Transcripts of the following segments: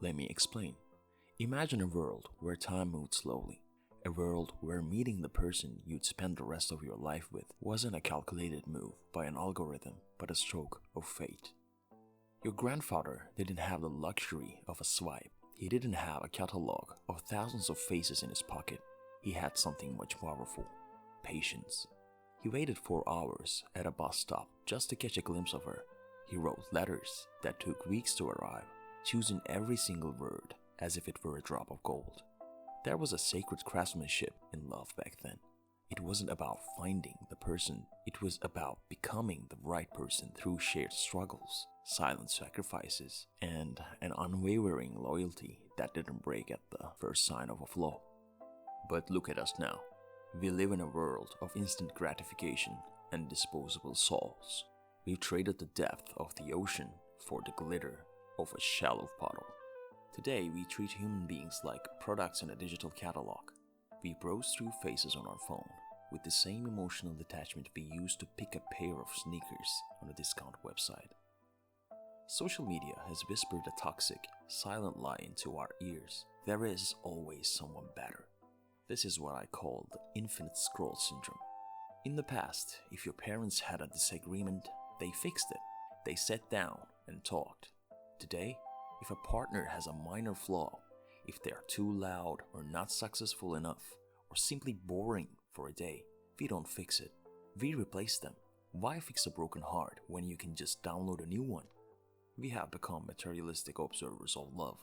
Let me explain. Imagine a world where time moved slowly. A world where meeting the person you'd spend the rest of your life with wasn't a calculated move by an algorithm, but a stroke of fate. Your grandfather didn't have the luxury of a swipe. He didn't have a catalog of thousands of faces in his pocket. He had something much powerful: patience. He waited for hours at a bus stop just to catch a glimpse of her. He wrote letters that took weeks to arrive, choosing every single word as if it were a drop of gold. There was a sacred craftsmanship in love back then. It wasn't about finding the person, it was about becoming the right person through shared struggles, silent sacrifices, and an unwavering loyalty that didn't break at the first sign of a flaw. But look at us now. We live in a world of instant gratification and disposable souls. We've traded the depth of the ocean for the glitter of a shallow puddle. Today, we treat human beings like products in a digital catalog. We browse through faces on our phone with the same emotional detachment we use to pick a pair of sneakers on a discount website. Social media has whispered a toxic, silent lie into our ears. There is always someone better. This is what I call the infinite scroll syndrome. In the past, if your parents had a disagreement, they fixed it. They sat down and talked. Today, if a partner has a minor flaw, if they are too loud or not successful enough, or simply boring for a day, we don't fix it. We replace them. Why fix a broken heart when you can just download a new one? We have become materialistic observers of love.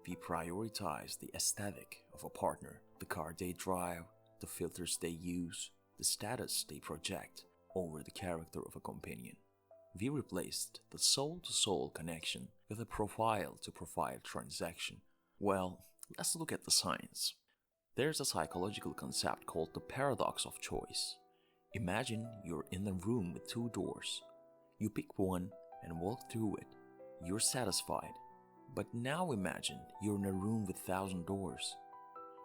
We prioritize the aesthetic of a partner, the car they drive, the filters they use, the status they project over the character of a companion. We replaced the soul-to-soul connection with a profile-to-profile transaction. Well, let's look at the science. There's a psychological concept called the paradox of choice. Imagine you're in a room with two doors. You pick one and walk through it. You're satisfied. But now imagine you're in a room with 1,000 doors.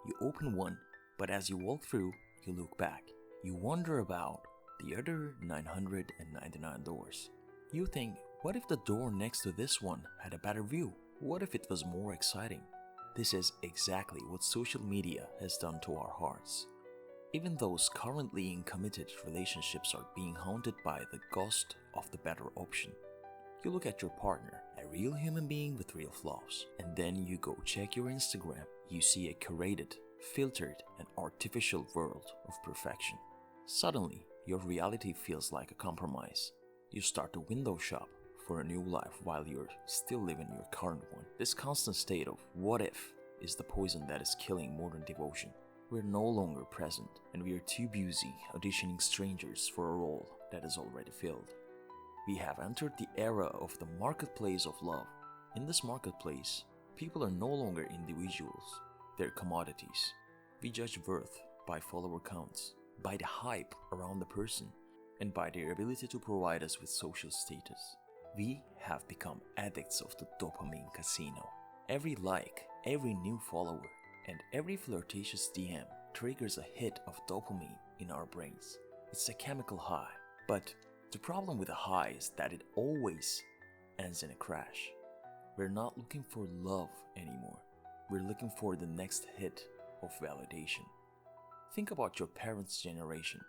You open one, but as you walk through, you look back. You wonder about the other 999 doors. You think, what if the door next to this one had a better view? What if it was more exciting? This is exactly what social media has done to our hearts. Even those currently in committed relationships are being haunted by the ghost of the better option. You look at your partner, a real human being with real flaws, and then you go check your Instagram. You see a curated, filtered, and artificial world of perfection. Suddenly, your reality feels like a compromise. You start to window shop for a new life while you're still living your current one. This constant state of what if is the poison that is killing modern devotion. We're no longer present, and we are too busy auditioning strangers for a role that is already filled. We have entered the era of the marketplace of love. In this marketplace, people are no longer individuals, they're commodities. We judge worth by follower counts, by the hype around the person, and by their ability to provide us with social status. We have become addicts of the Dopamine Casino. Every like, every new follower, and every flirtatious DM triggers a hit of dopamine in our brains. It's a chemical high, but the problem with a high is that it always ends in a crash. We're not looking for love anymore. We're looking for the next hit of validation. Think about your parents' generation.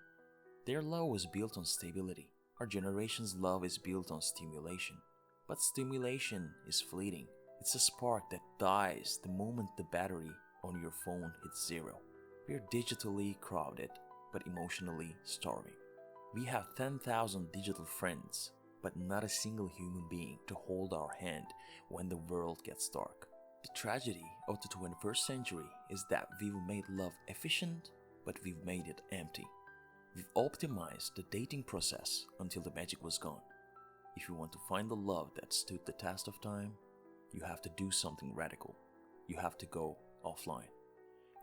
Their love was built on stability. Our generation's love is built on stimulation. But stimulation is fleeting. It's a spark that dies the moment the battery on your phone hits zero. We are digitally crowded, but emotionally starving. We have 10,000 digital friends, but not a single human being to hold our hand when the world gets dark. The tragedy of the 21st century is that we've made love efficient, but we've made it empty. We've optimized the dating process until the magic was gone. If you want to find the love that stood the test of time, you have to do something radical. You have to go offline.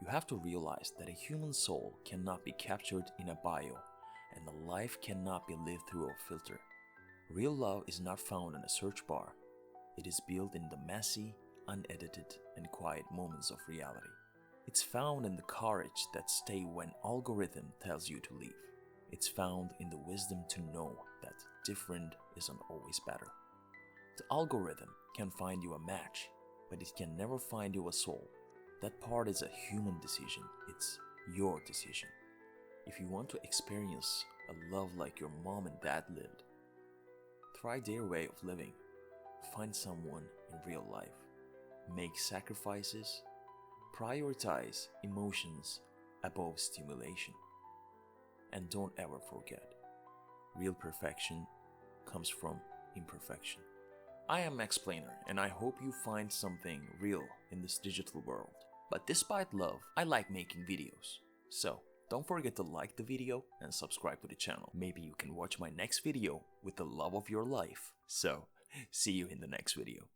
You have to realize that a human soul cannot be captured in a bio, and a life cannot be lived through a filter. Real love is not found in a search bar. It is built in the messy, unedited, and quiet moments of reality. It's found in the courage that stays when algorithm tells you to leave. It's found in the wisdom to know that different isn't always better. The algorithm can find you a match, but it can never find you a soul. That part is a human decision. It's your decision. If you want to experience a love like your mom and dad lived, try their way of living. Find someone in real life. Make sacrifices. Prioritize emotions above stimulation. And don't ever forget, real perfection comes from imperfection. I am Explainer, and I hope you find something real in this digital world. But despite love, I like making videos. So, don't forget to like the video and subscribe to the channel. Maybe you can watch my next video with the love of your life. So, see you in the next video.